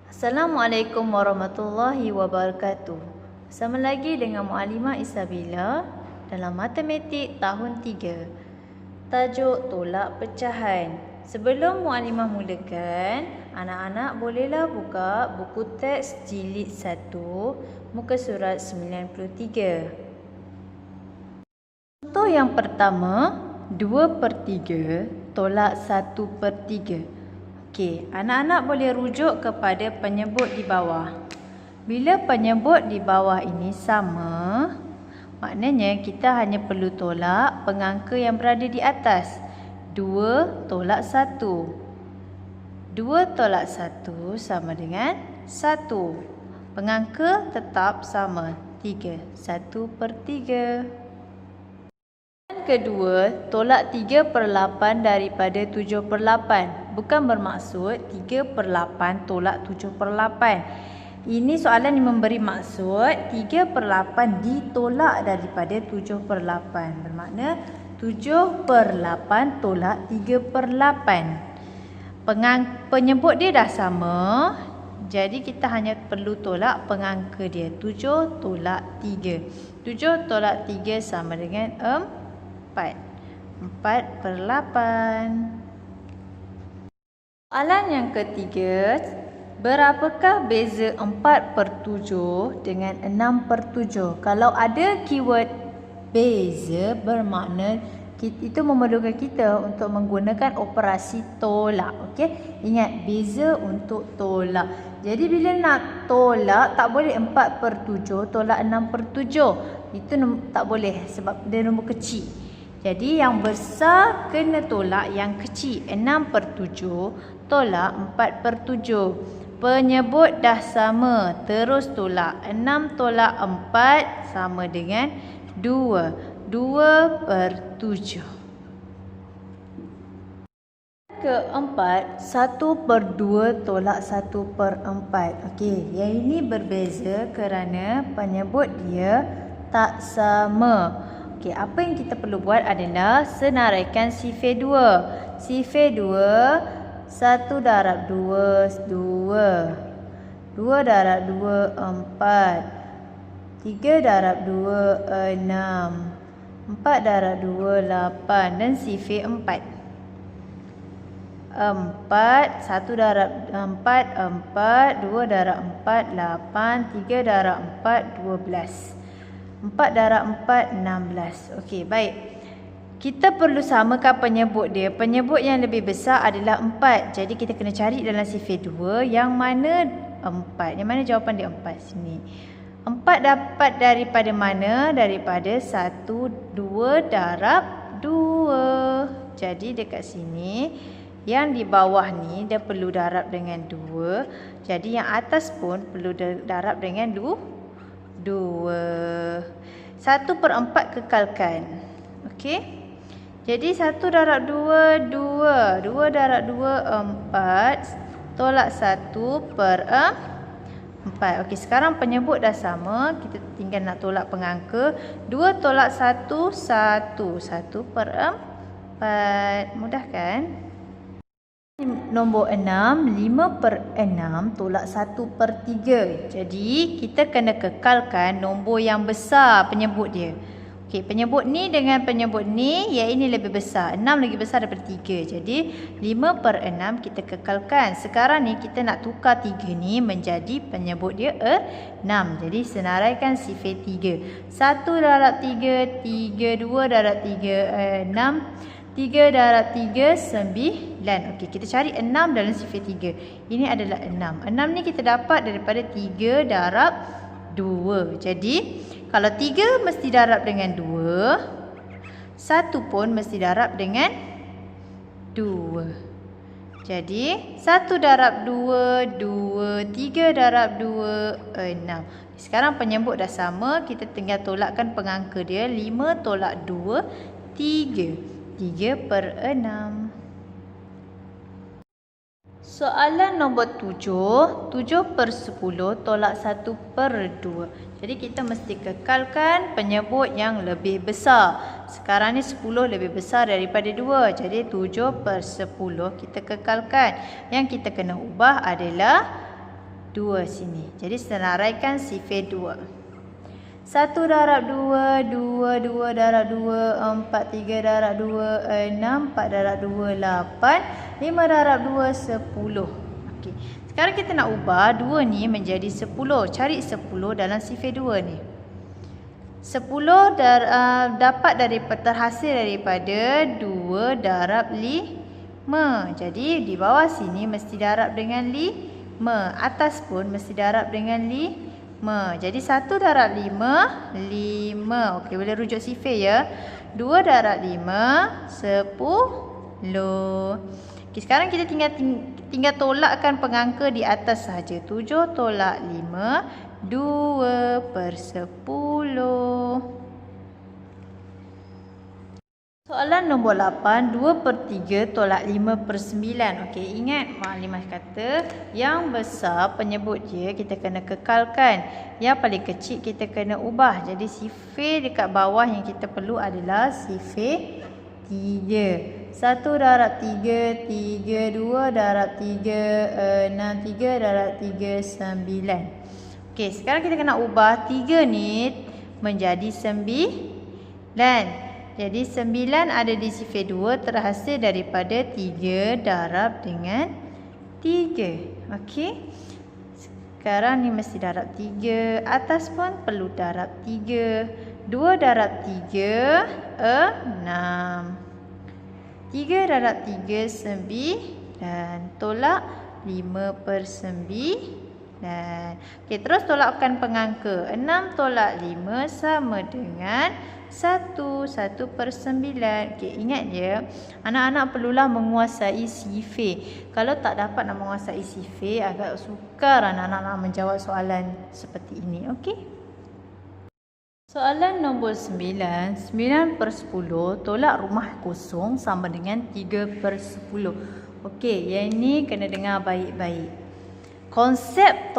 Assalamualaikum warahmatullahi wabarakatuh. Bersama lagi dengan Muallimah Isabila dalam Matematik tahun 3. Tajuk tolak pecahan. Sebelum Muallimah mulakan, anak-anak bolehlah buka buku teks jilid 1, muka surat 93. Contoh yang pertama, 2/3 tolak 1/3. Okey, anak-anak boleh rujuk kepada penyebut di bawah. Bila penyebut di bawah ini sama, maknanya kita hanya perlu tolak pengangka yang berada di atas. 2 tolak 1. 2 tolak 1 sama dengan 1. Pengangka tetap sama, 3. 1/3. Kedua, tolak 3/8 daripada 7/8. Bukan bermaksud 3/8 tolak 7/8. Ini soalan yang memberi maksud 3/8 ditolak daripada 7/8. Bermakna 7/8 tolak 3/8. Penyebut dia dah sama. Jadi kita hanya perlu tolak pengangka dia. 7 tolak 3. 7 tolak 3 sama dengan 4. 4/8. Soalan yang ketiga, berapakah beza 4/7 dengan 6/7? Kalau ada keyword beza, bermakna itu memerlukan kita untuk menggunakan operasi tolak. Okey? Ingat, beza untuk tolak. Jadi bila nak tolak, tak boleh 4/7 tolak 6/7. Itu tak boleh sebab dia nombor kecil. Jadi yang besar kena tolak yang kecil. 6/7 tolak 4/7. Penyebut dah sama, terus tolak. 6 tolak 4 sama dengan 2. 2/7. Keempat, 1/2 tolak 1/4. Okey, yang ini berbeza kerana penyebut dia tak sama. Okey, apa yang kita perlu buat adalah senaraikan sifir 2. Sifir 2, 1 darab 2, 2. 2 darab 2, 4. 3 darab 2, 6. 4 darab 2, 8. Dan sifir 4. 4, 1 darab 4, 4. 2 darab 4, 8. 3 darab 4, 12. 4 darab 4, 16. Okey, baik. Kita perlu samakan penyebut dia. Penyebut yang lebih besar adalah 4. Jadi kita kena cari dalam sifir 2 yang mana 4. Yang mana jawapan dia 4 sini. 4 dapat daripada mana? Daripada 1, 2 darab 2. Jadi dekat sini, yang di bawah ni dia perlu darab dengan 2. Jadi yang atas pun perlu darab dengan 2. 1/4 kekalkan. Okey. Jadi 1 darab 2, 2. 2 darab 2, 4. Tolak 1/4. Okey, sekarang penyebut dah sama. Kita tinggal nak tolak pengangka. 2 tolak 1, 1. 1/4. Mudah kan? Nombor 6, 5/6 tolak 1/3. Jadi kita kena kekalkan nombor yang besar penyebut dia. Okey, penyebut ni dengan penyebut ni, yang ini lebih besar. 6 lagi besar daripada 3. Jadi 5/6 kita kekalkan. Sekarang ni kita nak tukar 3 ni menjadi penyebut dia 6. Jadi senaraikan sifir 3. 1 darab 3, 3. 2 darab 3, 6. 3 darab 3, 9. Okey, kita cari 6 dalam sifir 3. Ini adalah 6. 6 ni kita dapat daripada 3 darab 2. Jadi, kalau 3 mesti darab dengan 2. 1 pun mesti darab dengan 2. Jadi, 1 darab 2, 2. 3 darab 2, 6. Sekarang penyebut dah sama. Kita tinggal tolakkan pengangka dia. 5 tolak 2, 3. 3/6. Soalan nombor 7. 7/10 tolak 1/2. Jadi kita mesti kekalkan penyebut yang lebih besar. Sekarang ni 10 lebih besar daripada 2. Jadi 7/10 kita kekalkan. Yang kita kena ubah adalah 2 sini. Jadi senaraikan sifir 2. 1 darab 2, 2, 2 darab 2, 4, 3 darab 2, 6, 4 darab 2, 8, 5 darab 2, 10. Okey. Sekarang kita nak ubah 2 ni menjadi 10. Cari 10 dalam sifir 2 ni. 10 dapat terhasil daripada 2 darab 5. Jadi di bawah sini mesti darab dengan 5. Atas pun mesti darab dengan 5. Jadi 1 darab 5, 5. Okey, boleh rujuk sifir ya. 2 darab 5, 10. Okey, sekarang kita tinggal tolakkan pengangka di atas saja. 7 tolak 5, 2/10. Soalan nombor 8, 2/3 tolak 5/9. Okey, ingat maklimah kata yang besar penyebut dia kita kena kekalkan. Yang paling kecil kita kena ubah. Jadi sifir dekat bawah yang kita perlu adalah sifir 3. 1 darab 3, 3, 2 darab 3, 6, 3 darab 3, 9. Okey, sekarang kita kena ubah 3 ni menjadi 9. Jadi 9 ada di sifir 2 terhasil daripada 3 darab dengan 3. Okey. Sekarang ni mesti darab 3. Atas pun perlu darab 3. 2 darab 3, 6. 3 darab 3, 9. Tolak 5/9. Okey, terus tolakkan pengangka. 6 tolak 5 sama dengan 1. 1/9. Okey, ingat ya, anak-anak perlulah menguasai sifir. Kalau tak dapat nak menguasai sifir, agak sukar anak-anak nak menjawab soalan seperti ini. Okey. Soalan nombor 9. 9/10 tolak rumah kosong sama dengan 3/10. Okey, yang ini kena dengar baik-baik. Konsep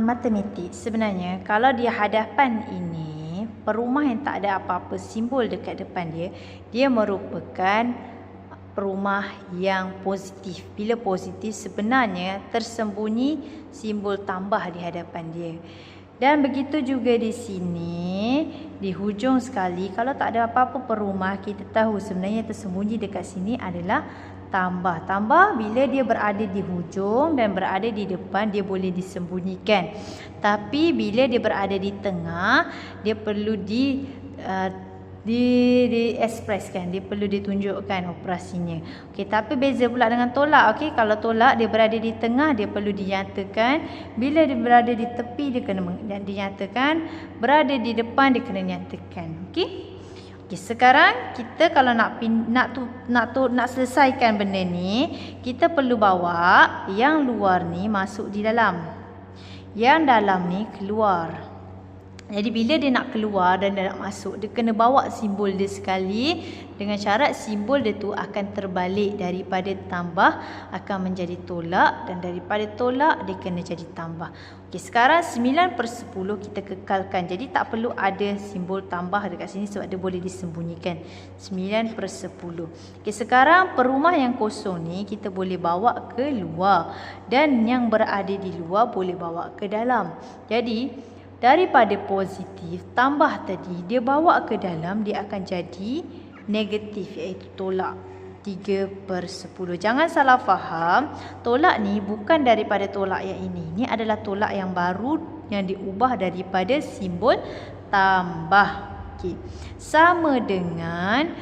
matematik sebenarnya kalau di hadapan ini perumah yang tak ada apa-apa simbol dekat depan dia, dia merupakan perumah yang positif. Bila positif sebenarnya tersembunyi simbol tambah di hadapan dia. Dan begitu juga di sini, di hujung sekali kalau tak ada apa-apa perumah, kita tahu sebenarnya tersembunyi dekat sini adalah tambah. Tambah bila dia berada di hujung dan berada di depan, dia boleh disembunyikan. Tapi bila dia berada di tengah, dia perlu diekspreskan, dia perlu ditunjukkan operasinya. Okey, tapi beza pula dengan tolak. Okey, kalau tolak dia berada di tengah, dia perlu dinyatakan. Bila dia berada di tepi, dia kena dinyatakan. Berada di depan, dia kena nyatakan. Okey. Okey, sekarang kita kalau nak selesaikan benda ni, kita perlu bawa yang luar ni masuk di dalam. Yang dalam ni keluar. Jadi bila dia nak keluar dan dia nak masuk, dia kena bawa simbol dia sekali dengan syarat simbol dia tu akan terbalik, daripada tambah akan menjadi tolak dan daripada tolak dia kena jadi tambah. Okey, sekarang 9/10 kita kekalkan. Jadi tak perlu ada simbol tambah dekat sini sebab dia boleh disembunyikan. 9/10. Okey, sekarang perumah yang kosong ni kita boleh bawa ke luar dan yang berada di luar boleh bawa ke dalam. Jadi daripada positif tambah tadi dia bawa ke dalam, dia akan jadi negatif, iaitu tolak 3/10. Jangan salah faham, tolak ni bukan daripada tolak yang ini. Ini adalah tolak yang baru yang diubah daripada simbol tambah. Okey. Sama dengan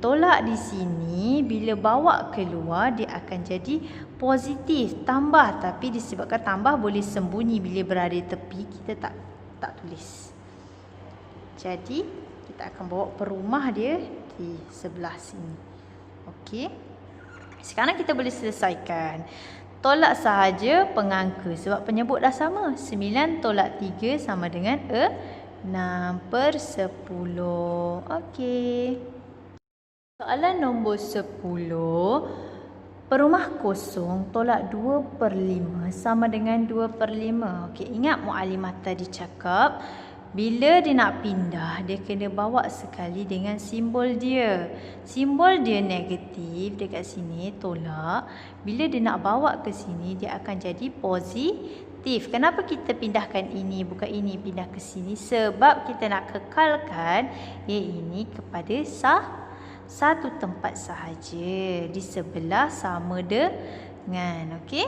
tolak di sini bila bawa keluar dia akan jadi positif tambah, tapi disebabkan tambah boleh sembunyi bila berada di tepi, kita tak tulis. Jadi kita akan bawa perumah dia di sebelah sini. Okey. Sekarang kita boleh selesaikan. Tolak sahaja pengangka sebab penyebut dah sama. 9 tolak 3 sama dengan 6/10. Okey. Soalan nombor 10. Perumah kosong tolak 2/5 sama dengan 2/5. Okey, ingat muallimah tadi cakap bila dia nak pindah, dia kena bawa sekali dengan simbol dia. Simbol dia negatif dekat sini, tolak. Bila dia nak bawa ke sini, dia akan jadi positif. Kenapa kita pindahkan ini, bukan ini pindah ke sini? Sebab kita nak kekalkan ini kepada satu tempat sahaja. Di sebelah sama dengan. Okey?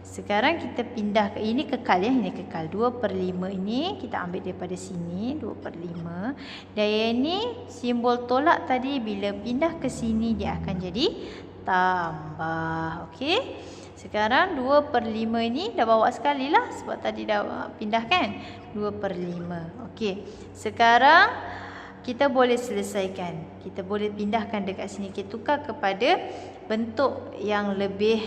Sekarang kita pindah ke ini, kekal ya, ini kekal 2/5 ini kita ambil daripada sini 2/5. Dan ini simbol tolak tadi bila pindah ke sini dia akan jadi tambah. Okey. Sekarang 2/5 ini dah bawa sekali lah sebab tadi dah pindah kan 2/5. Okey. Sekarang kita boleh selesaikan. Kita boleh pindahkan dekat sini. Kita tukar kepada bentuk yang lebih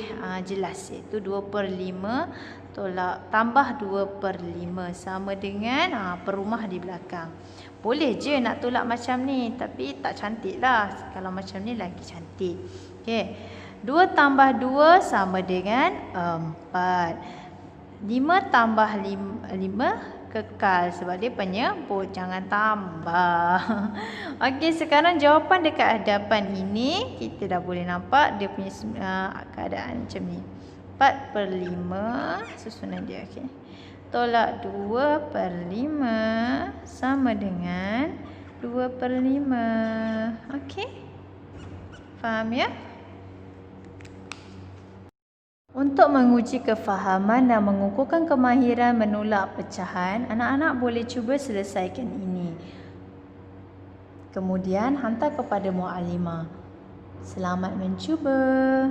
jelas, iaitu 2/5 tolak tambah 2/5 sama dengan perumah di belakang. Boleh je nak tolak macam ni, tapi tak cantik lah. Kalau macam ni lagi cantik. Okey. 2 tambah 2 sama dengan 4. 5 tambah 5 kekal sebab dia penyebut, jangan tambah. Okey, sekarang jawapan dekat hadapan ini kita dah boleh nampak dia punya keadaan macam ni. 4/5 susunan dia. Okey. Tolak 2/5 sama dengan 2/5. Okey. Faham ya? Untuk menguji kefahaman dan mengukuhkan kemahiran menolak pecahan, anak-anak boleh cuba selesaikan ini. Kemudian hantar kepada muallimah. Selamat mencuba.